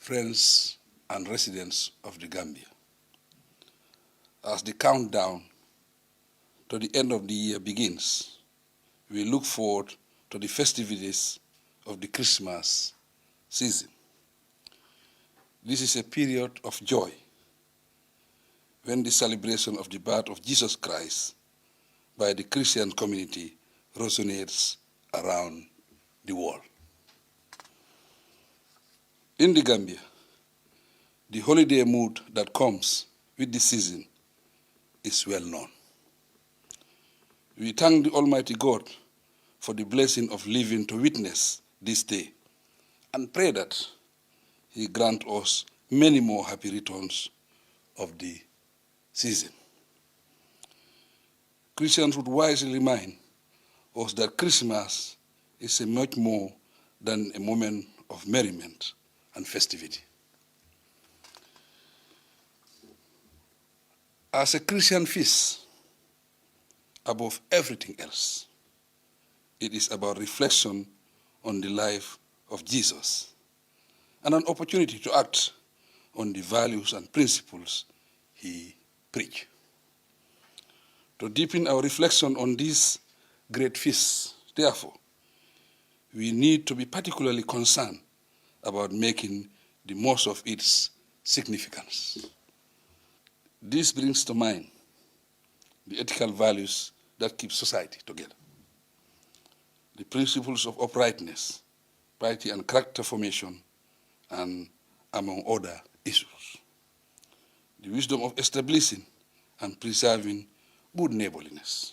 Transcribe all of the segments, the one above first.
friends and residents of the Gambia. As the countdown to the end of the year begins, we look forward to the festivities of the Christmas season. This is a period of joy when the celebration of the birth of Jesus Christ by the Christian community resonates around the world. In the Gambia, the holiday mood that comes with the season is well known. We thank the Almighty God for the blessing of living to witness this day and pray that He grant us many more happy returns of the season. Christians would wisely remind us that Christmas is a much more than a moment of merriment and festivity. As a Christian feast, above everything else, it is about reflection on the life of Jesus and an opportunity to act on the values and principles He preached. To deepen our reflection on these great feasts, therefore, we need to be particularly concerned about making the most of its significance. This brings to mind the ethical values that keep society together, the principles of uprightness, piety and character formation, and among other issues, the wisdom of establishing and preserving good neighborliness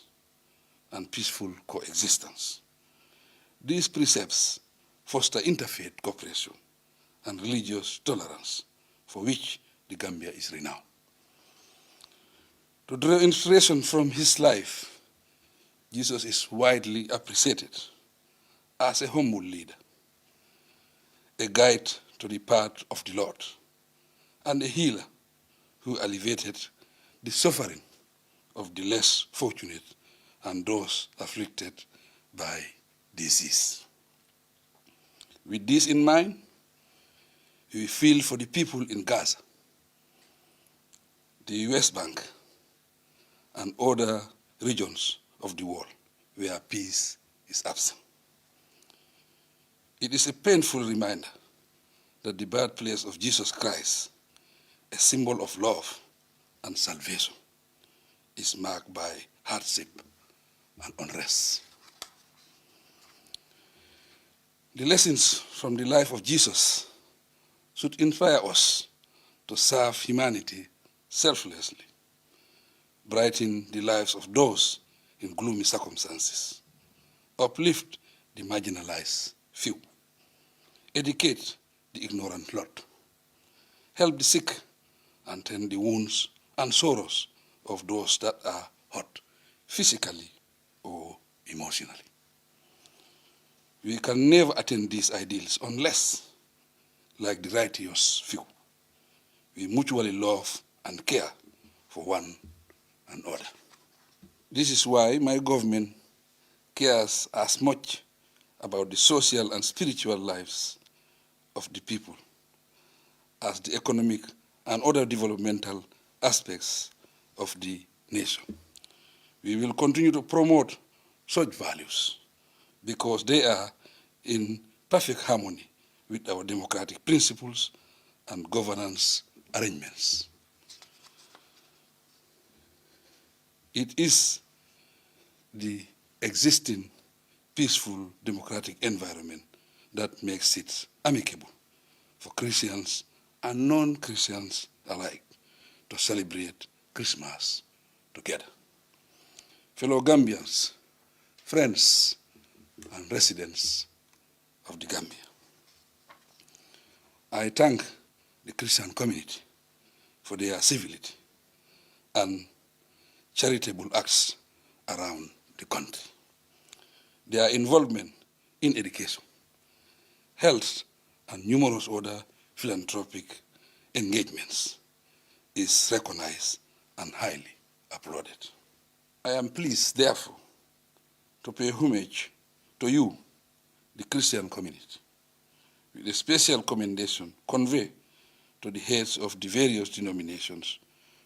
and peaceful coexistence. These precepts foster interfaith cooperation and religious tolerance, for which the Gambia is renowned. To draw inspiration from his life, Jesus is widely appreciated as a humble leader, a guide to the path of the Lord, and a healer who alleviated the suffering of the less fortunate and those afflicted by disease. With this in mind, we feel for the people in Gaza, the West Bank, and other regions of the world where peace is absent. It is a painful reminder that the birthplace of Jesus Christ, a symbol of love and salvation, is marked by hardship and unrest. The lessons from the life of Jesus should inspire us to serve humanity selflessly, brighten the lives of those in gloomy circumstances, uplift the marginalized few, educate the ignorant lot, help the sick, and tend the wounds and sorrows of those that are hurt physically or emotionally. We can never attain these ideals unless, like the righteous few, we mutually love and care for one another. This is why my government cares as much about the social and spiritual lives of the people as the economic and other developmental aspects of the nation. We will continue to promote such values because they are in perfect harmony with our democratic principles and governance arrangements. It is the existing peaceful democratic environment that makes it amicable for Christians and non-Christians alike to celebrate Christmas together. Fellow Gambians, friends, and residents of the Gambia, I thank the Christian community for their civility and charitable acts around the country. Their involvement in education, health, and numerous other philanthropic engagements is recognized and highly applauded. I am pleased, therefore, to pay homage to you, the Christian community, with a special commendation conveyed to the heads of the various denominations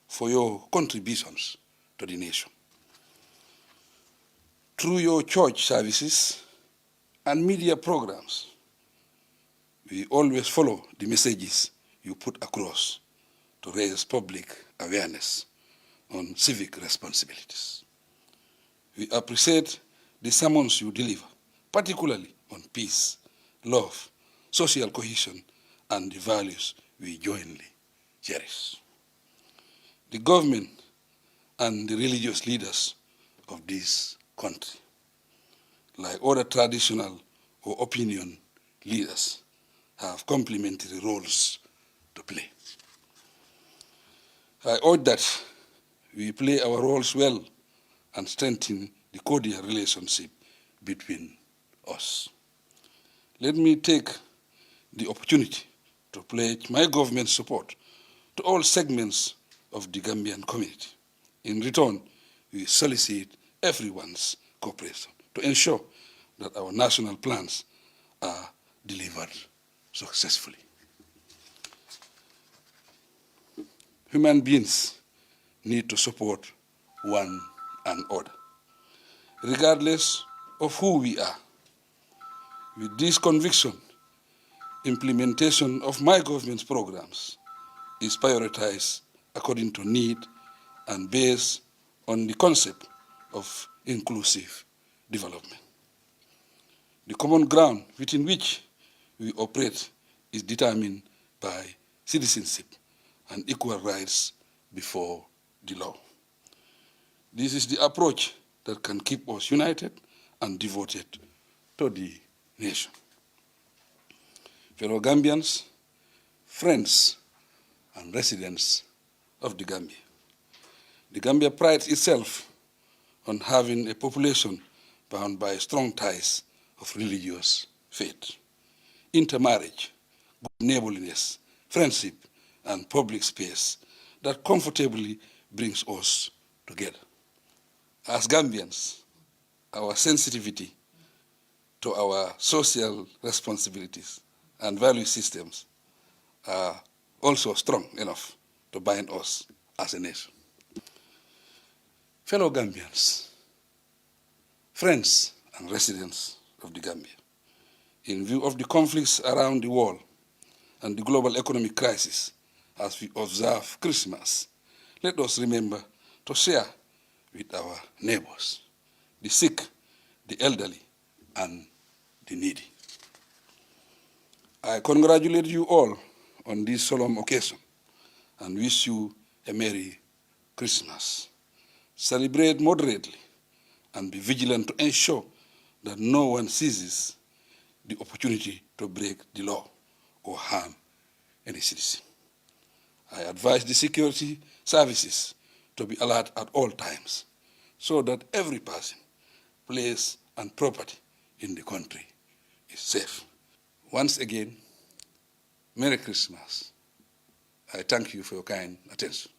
for your contributions to the nation. Through your church services and media programs, we always follow the messages you put across to raise public awareness on civic responsibilities. We appreciate the sermons you deliver, particularly on peace, love, social cohesion, and the values we jointly cherish. The government and the religious leaders of this country, like other traditional or opinion leaders, have complementary roles to play. I urge that we play our roles well and strengthen the cordial relationship between us. Let me take the opportunity to pledge my government's support to all segments of the Gambian community. In return, we solicit everyone's cooperation to ensure that our national plans are delivered successfully. Human beings need to support one another, regardless of who we are. With this conviction, implementation of my government's programs is prioritized according to need and based on the concept of inclusive development. The common ground within which we operate is determined by citizenship and equal rights before the law. This is the approach that can keep us united and devoted to the nation. Fellow Gambians, friends, and residents of the Gambia prides itself on having a population bound by strong ties of religious faith, intermarriage, good neighborliness, friendship, and public space that comfortably brings us together. As Gambians, our sensitivity to our social responsibilities and value systems are also strong enough to bind us as a nation. Fellow Gambians, friends and residents of the Gambia, in view of the conflicts around the world and the global economic crisis as we observe Christmas, let us remember to share with our neighbors, the sick, the elderly, and the needy. I congratulate you all on this solemn occasion and wish you a Merry Christmas. Celebrate moderately and be vigilant to ensure that no one seizes the opportunity to break the law or harm any citizen. I advise the security services to be alert at all times so that every person, place, and property in the country is safe. Once again, Merry Christmas. I thank you for your kind attention.